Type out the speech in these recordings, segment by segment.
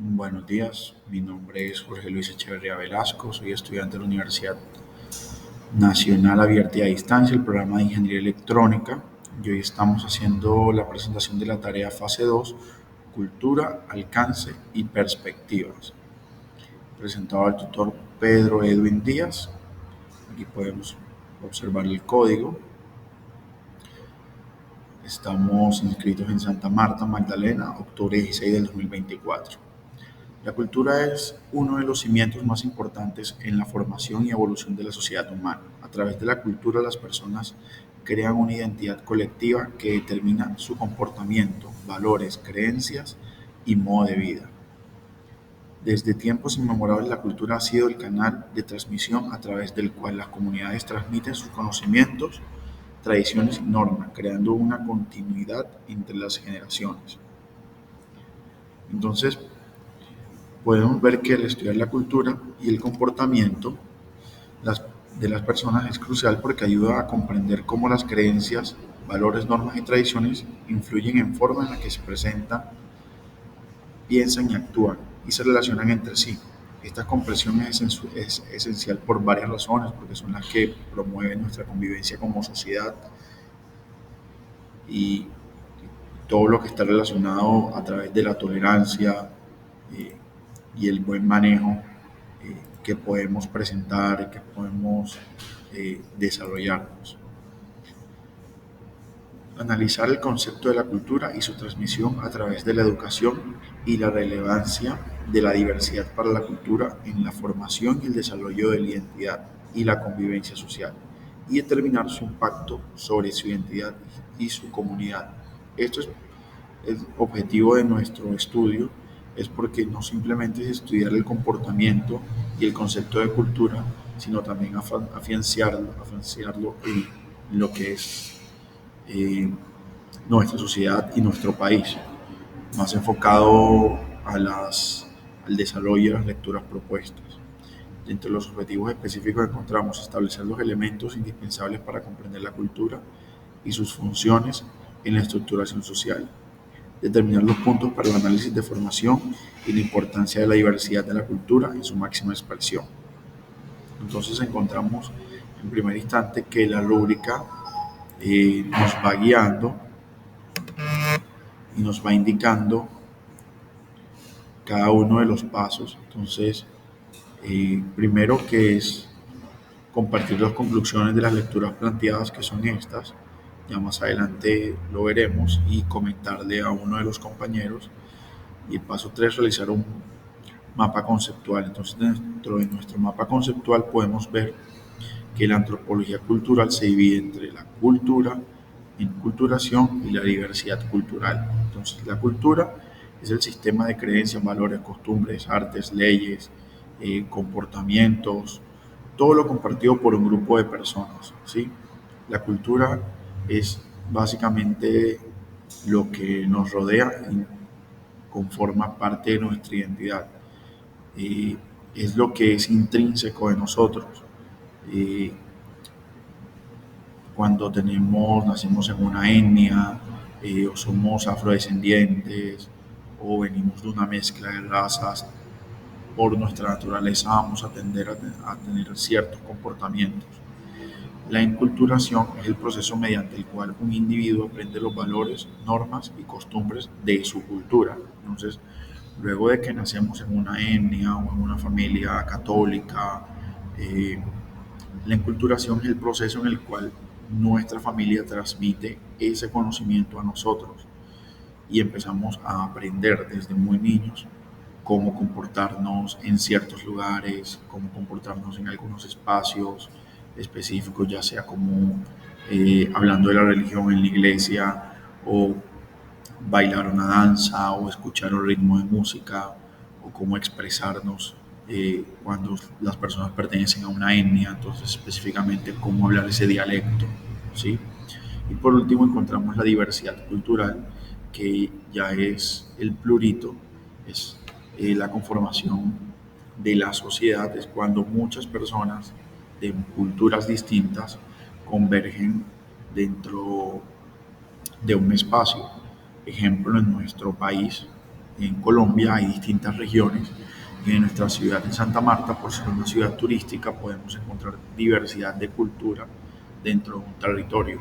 Buenos días, mi nombre es Jorge Luis Echeverría Velasco, soy estudiante de la Universidad Nacional Abierta y a Distancia, el programa de Ingeniería Electrónica, y hoy estamos haciendo la presentación de la tarea fase 2, Cultura, Alcance y Perspectivas, presentado al tutor Pedro Edwin Díaz. Aquí podemos observar el código. Estamos inscritos en Santa Marta, Magdalena, octubre 16 del 2024. La cultura es uno de los cimientos más importantes en la formación y evolución de la sociedad humana. A través de la cultura, las personas crean una identidad colectiva que determina su comportamiento, valores, creencias y modo de vida. Desde tiempos inmemorables, la cultura ha sido el canal de transmisión a través del cual las comunidades transmiten sus conocimientos, tradiciones y normas, creando una continuidad entre las generaciones. Entonces, podemos ver que el estudiar la cultura y el comportamiento de las personas es crucial porque ayuda a comprender cómo las creencias, valores, normas y tradiciones influyen en forma en la que se presentan, piensan y actúan y se relacionan entre sí. Esta comprensión es esencial por varias razones, porque son las que promueven nuestra convivencia como sociedad y todo lo que está relacionado a través de la tolerancia eh, y el buen manejo que podemos presentar, que podemos desarrollarnos. Analizar el concepto de la cultura y su transmisión a través de la educación y la relevancia de la diversidad para la cultura en la formación y el desarrollo de la identidad y la convivencia social, y determinar su impacto sobre su identidad y su comunidad. Esto es el objetivo de nuestro estudio, es porque no simplemente es estudiar el comportamiento y el concepto de cultura, sino también afianzarlo en lo que es eh, nuestra sociedad y nuestro país, más enfocado al desarrollo de las lecturas propuestas. Entre los objetivos específicos encontramos establecer los elementos indispensables para comprender la cultura y sus funciones en la estructuración social, determinar los puntos para el análisis de formación y la importancia de la diversidad de la cultura en su máxima expresión. Entonces encontramos en primer instante que la rúbrica nos va guiando y nos va indicando cada uno de los pasos. Entonces, primero que es compartir las conclusiones de las lecturas planteadas, que son estas, ya más adelante lo veremos, y comentarle a uno de los compañeros. Y el paso 3, realizar un mapa conceptual. Entonces, dentro de nuestro mapa conceptual podemos ver que la antropología cultural se divide entre la cultura, enculturación y la diversidad cultural. Entonces, la cultura es el sistema de creencias, valores, costumbres, artes, leyes, comportamientos, todo lo compartido por un grupo de personas, ¿sí? La cultura es básicamente lo que nos rodea y conforma parte de nuestra identidad. Eh, es lo que es intrínseco de nosotros. Eh, Cuando nacemos en una etnia, o somos afrodescendientes, o venimos de una mezcla de razas, por nuestra naturaleza vamos a tender a tener ciertos comportamientos. La enculturación es el proceso mediante el cual un individuo aprende los valores, normas y costumbres de su cultura. Entonces, luego de que nacemos en una etnia o en una familia católica, eh, la enculturación es el proceso en el cual nuestra familia transmite ese conocimiento a nosotros y empezamos a aprender desde muy niños cómo comportarnos en ciertos lugares, cómo comportarnos en algunos espacios específicos, ya sea como hablando de la religión en la iglesia, o bailar una danza, o escuchar un ritmo de música, o cómo expresarnos cuando las personas pertenecen a una etnia, entonces específicamente cómo hablar ese dialecto, ¿sí? Y por último encontramos la diversidad cultural, que ya es el plurito, es la conformación de la sociedad, es cuando muchas personas de culturas distintas convergen dentro de un espacio. Ejemplo, en nuestro país En Colombia hay distintas regiones y en nuestra ciudad de Santa Marta, por ser una ciudad turística, podemos encontrar diversidad de cultura dentro de un territorio.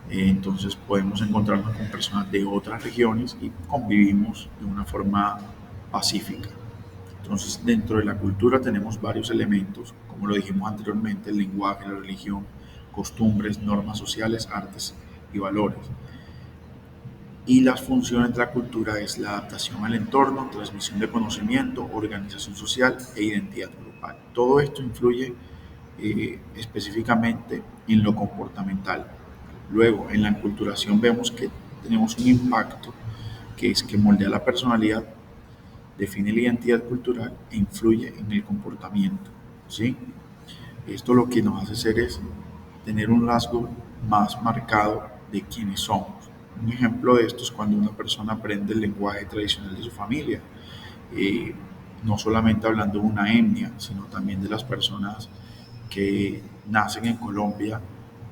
Entonces podemos encontrarnos con personas de otras regiones y convivimos de una forma pacífica. Entonces, dentro de la cultura tenemos varios elementos, como lo dijimos anteriormente: el lenguaje, la religión, costumbres, normas sociales, artes y valores. Y las funciones de la cultura es la adaptación al entorno, transmisión de conocimiento, organización social e identidad grupal. Todo esto influye específicamente en lo comportamental. Luego, en la enculturación vemos que tenemos un impacto que es que moldea la personalidad, define la identidad cultural e influye en el comportamiento, ¿sí? Esto lo que nos hace ser es tener un rasgo más marcado de quiénes somos. Un ejemplo de esto es cuando una persona aprende el lenguaje tradicional de su familia, eh, no solamente hablando de una etnia, sino también de las personas que nacen en Colombia,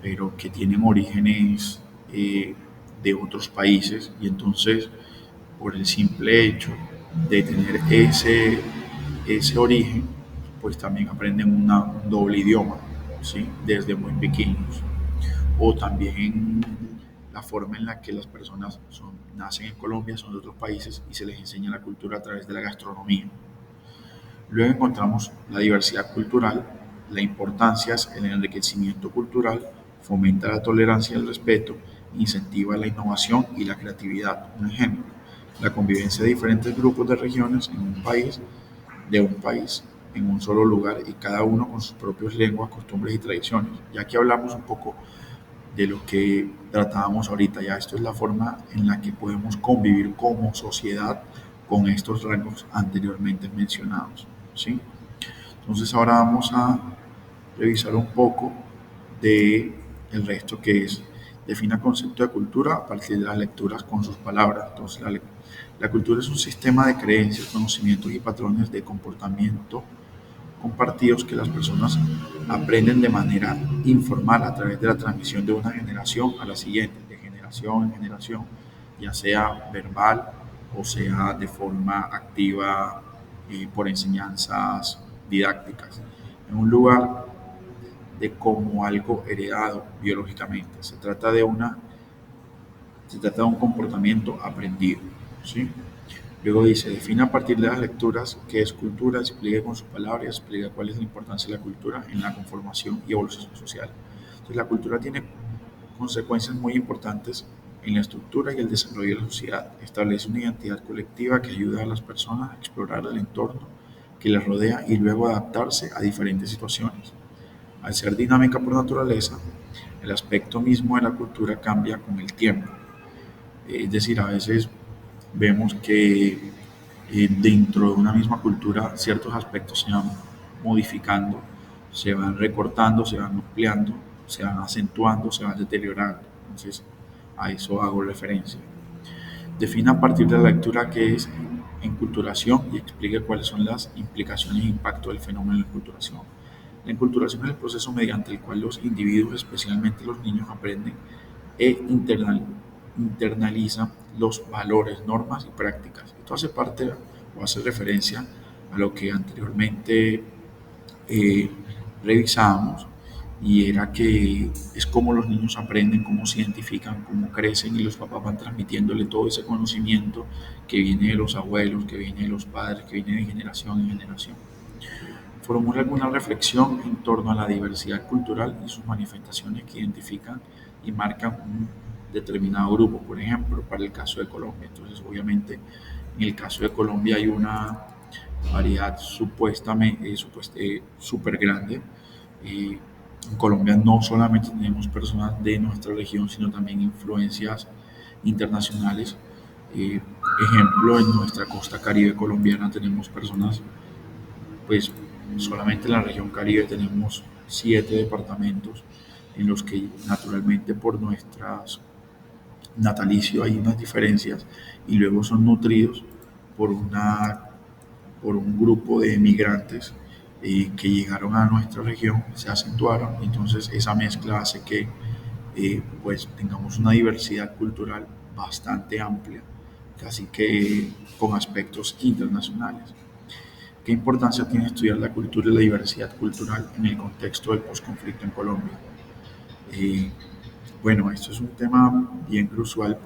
pero que tienen orígenes de otros países, y entonces por el simple hecho de tener ese origen, pues también aprenden un doble idioma, ¿sí? Desde muy pequeños. O también la forma en la que las personas nacen en Colombia, son de otros países y se les enseña la cultura a través de la gastronomía. Luego encontramos la diversidad cultural. La importancia es el enriquecimiento cultural, fomenta la tolerancia y el respeto, incentiva la innovación y la creatividad. Un ejemplo: la convivencia de diferentes grupos de regiones de un país en un solo lugar, y cada uno con sus propias lenguas, costumbres y tradiciones. Ya que hablamos un poco de lo que tratábamos ahorita, ya esto es la forma en la que podemos convivir como sociedad con estos rangos anteriormente mencionados, ¿sí? Entonces ahora vamos a revisar un poco de el resto, que es: defina concepto de cultura a partir de las lecturas con sus palabras. Entonces la cultura es un sistema de creencias, conocimientos y patrones de comportamiento compartidos que las personas aprenden de manera informal a través de la transmisión de una generación a la siguiente, de generación en generación, ya sea verbal o sea de forma activa, por enseñanzas didácticas, en un lugar de como algo heredado biológicamente. Se trata de un comportamiento aprendido, ¿sí? Luego dice: define a partir de las lecturas qué es cultura, explique con sus palabras, explica cuál es la importancia de la cultura en la conformación y evolución social. Entonces, la cultura tiene consecuencias muy importantes en la estructura y el desarrollo de la sociedad. Establece una identidad colectiva que ayuda a las personas a explorar el entorno que les rodea y luego adaptarse a diferentes situaciones. Al ser dinámica por naturaleza, el aspecto mismo de la cultura cambia con el tiempo. Es decir, a veces vemos que dentro de una misma cultura ciertos aspectos se van modificando, se van recortando, se van ampliando, se van acentuando, se van deteriorando. Entonces, a eso hago referencia. Defina a partir de la lectura qué es enculturación y explique cuáles son las implicaciones e impacto del fenómeno de enculturación. La enculturación es el proceso mediante el cual los individuos, especialmente los niños, aprenden e internalizan los valores, normas y prácticas. Esto hace parte o hace referencia a lo que anteriormente eh, revisábamos, y era que es como los niños aprenden, cómo se identifican, cómo crecen, y los papás van transmitiéndole todo ese conocimiento que viene de los abuelos, que viene de los padres, que viene de generación en generación. Formula alguna reflexión en torno a la diversidad cultural y sus manifestaciones que identifican y marcan un determinado grupo. Por ejemplo, para el caso de Colombia. Entonces, obviamente, en el caso de Colombia hay una variedad supuestamente súper grande. Eh, en Colombia no solamente tenemos personas de nuestra región, sino también influencias internacionales. Eh, Ejemplo, en nuestra costa caribe colombiana tenemos personas, pues solamente en la región Caribe tenemos 7 departamentos en los que naturalmente por nuestras natalicio hay unas diferencias, y luego son nutridos por, una, por un grupo de migrantes que llegaron a nuestra región, se acentuaron. Entonces esa mezcla hace que pues tengamos una diversidad cultural bastante amplia, casi que con aspectos internacionales. ¿Qué importancia tiene estudiar la cultura y la diversidad cultural en el contexto del posconflicto en Colombia? Eh, bueno, esto es un tema bien crucial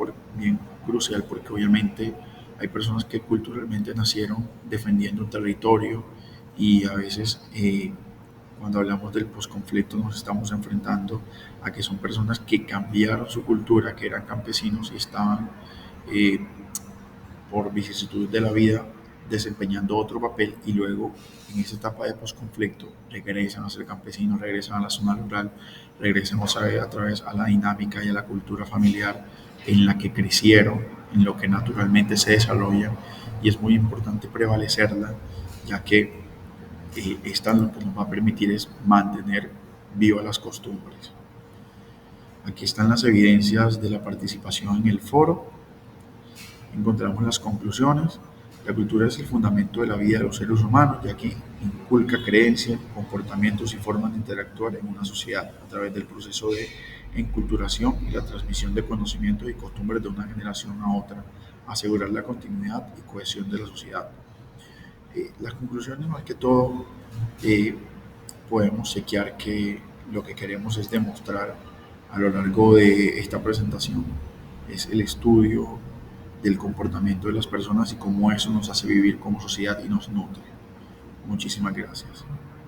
porque obviamente hay personas que culturalmente nacieron defendiendo un territorio y a veces cuando hablamos del posconflicto nos estamos enfrentando a que son personas que cambiaron su cultura, que eran campesinos y estaban eh, por vicisitudes de la vida desempeñando otro papel y luego en esa etapa de posconflicto regresan a ser campesinos, regresan a la zona rural, regresan otra vez a la dinámica y a la cultura familiar en la que crecieron, en lo que naturalmente se desarrollan y es muy importante prevalecerla ya que esta lo que nos va a permitir es mantener vivas las costumbres. Aquí están las evidencias de la participación en el foro. Encontramos las conclusiones. La cultura es el fundamento de la vida de los seres humanos, ya que inculca creencias, comportamientos y formas de interactuar en una sociedad a través del proceso de enculturación y la transmisión de conocimientos y costumbres de una generación a otra, asegurar la continuidad y cohesión de la sociedad. Las conclusiones, más que todo, eh, podemos chequear que lo que queremos es demostrar a lo largo de esta presentación es el estudio del comportamiento de las personas y cómo eso nos hace vivir como sociedad y nos nutre. Muchísimas gracias.